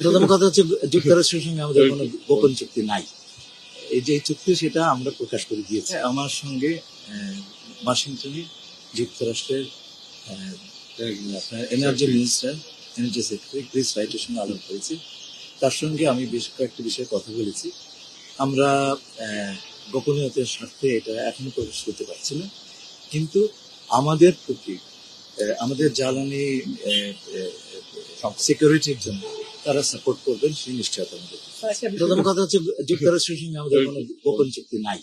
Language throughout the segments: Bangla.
প্রথম কথা হচ্ছে যুক্তরাষ্ট্রের সঙ্গে আমাদের কোনো গোপন চুক্তি নাই। এই যে চুক্তি সেটা আমরা প্রকাশ করে দিয়েছি। আমার সঙ্গে ওয়াশিংটনে যুক্তরাষ্ট্রের আপনার energy minister, energy secretary Chris রাইটের সঙ্গে আলাপ করেছি। তার সঙ্গে আমি বেশ কয়েকটি বিষয়ে কথা বলেছি। আমরা গোপনীয়তার স্বার্থে এটা এখনো প্রকাশ করতে পারছি না, কিন্তু আমাদের প্রতি আমাদের জ্বালানি সিকিউরিটির জন্য তারা সাপোর্ট করবেন সেই নিশ্চয়তা আমাদের। প্রথম কথা হচ্ছে যুক্তরাষ্ট্রের সঙ্গে আমাদের কোনো গোপন চুক্তি নাই।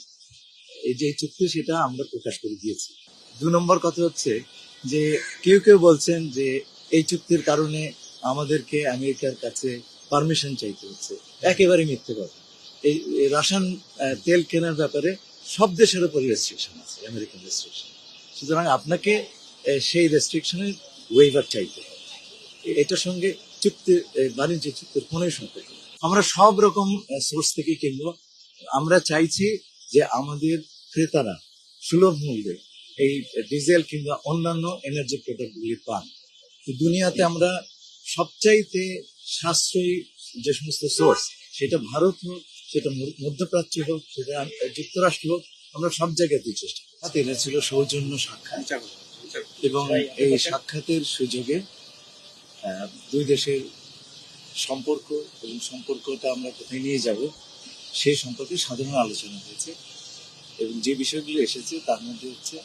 এই যে চুক্তি সেটা আমরা প্রকাশ করে দিয়েছি। 2 নম্বর কথা হচ্ছে যে কেউ কেউ বলছেন যে এই চুক্তির কারণে আমাদেরকে আমেরিকার কাছে পারমিশন চাইতে হচ্ছে। একেবারে মিথ্যে কথা। এই রাশিয়ান তেল কেনার ব্যাপারে সব দেশের উপর রেস্ট্রিকশন আছে, আমেরিকান রেস্ট্রিকশন। সুতরাং আপনাকে সেই রেস্ট্রিকশনের ওয়েভার চাইতে হবে। এটার সঙ্গে চুক্তি বাণিজ্য চুক্তির কোনো সম্পর্ক নেই। আমরা সব রকম সোর্স থেকে কিনবো। আমরা চাইছি যে আমাদের ক্রেতারা সুলভ মূল্যে এই ডিজেল কিংবা অন্যান্য এনার্জি প্রোডাক্টগুলি পান। দুনিয়াতে আমরা সবচাইতে সাশ্রয়ী যে সমস্ত সোর্স, সেটা ভারত হোক, সেটা মধ্যপ্রাচ্য হোক, সেটা যুক্তরাষ্ট্র হোক, আমরা সব জায়গাতেই চেষ্টা করি। এটা ছিল সৌজন্য সাক্ষাৎ, এবং এই সাক্ষাতের সুযোগে দুই দেশের সম্পর্ক এবং সম্পর্কটা আমরা কোথায় নিয়ে যাব সেই সম্পর্কে সাধারণ আলোচনা হয়েছে। এবং যে বিষয়গুলো এসেছে তার মধ্যে হচ্ছে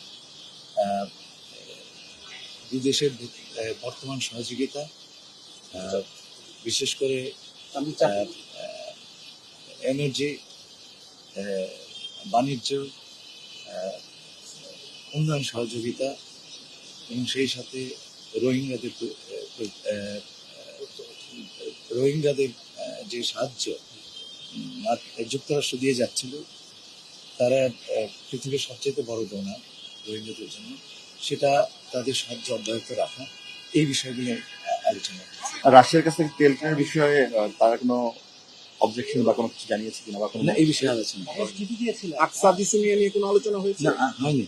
দুই দেশের বর্তমান সহযোগিতা, বিশেষ করে এনার্জি, বাণিজ্য, উন্নয়ন সহযোগিতা, এবং সেই সাথে রোহিঙ্গাদের যে সাহায্য যুক্তরাষ্ট্র দিয়ে যাচ্ছিল, তারা পৃথিবীর সবচেয়ে বড় ডোনার রোহিঙ্গাদের জন্য, সেটা তাদের সাহায্য অব্যাহত রাখা, এই বিষয়গুলো আলোচনা। রাশিয়ার কাছ থেকে তেল কেনার বিষয়ে তারা কোনো অবজেকশন বা কোনো কিছু জানিয়েছে কিনা, বা কোনো এই বিষয়ে আলোচনা আকসা দিসুমিয়া নিয়ে কোনো আলোচনা হয়েছে? না, হয়নি।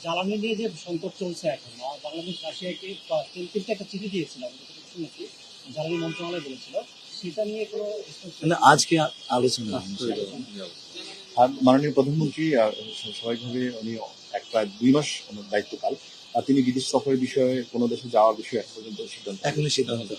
জ্বালানি নিয়ে যে সংকট চলছে এখন, বাংলাদেশ রাশিয়াকে তেল কিনতে একটা চিঠি দিয়েছিল, শুনেছি জ্বালানি মন্ত্রণালয় বলেছিল, সেটা নিয়ে কোনো আজকে আলোচনা। আর মাননীয় প্রধানমন্ত্রী স্বাভাবিকভাবে উনি প্রায় 2 মাস দায়িত্বকাল, তিনি বিদেশ সফরের বিষয়ে কোনো দেশে যাওয়ার বিষয়ে এখন পর্যন্ত এখনই সিদ্ধান্ত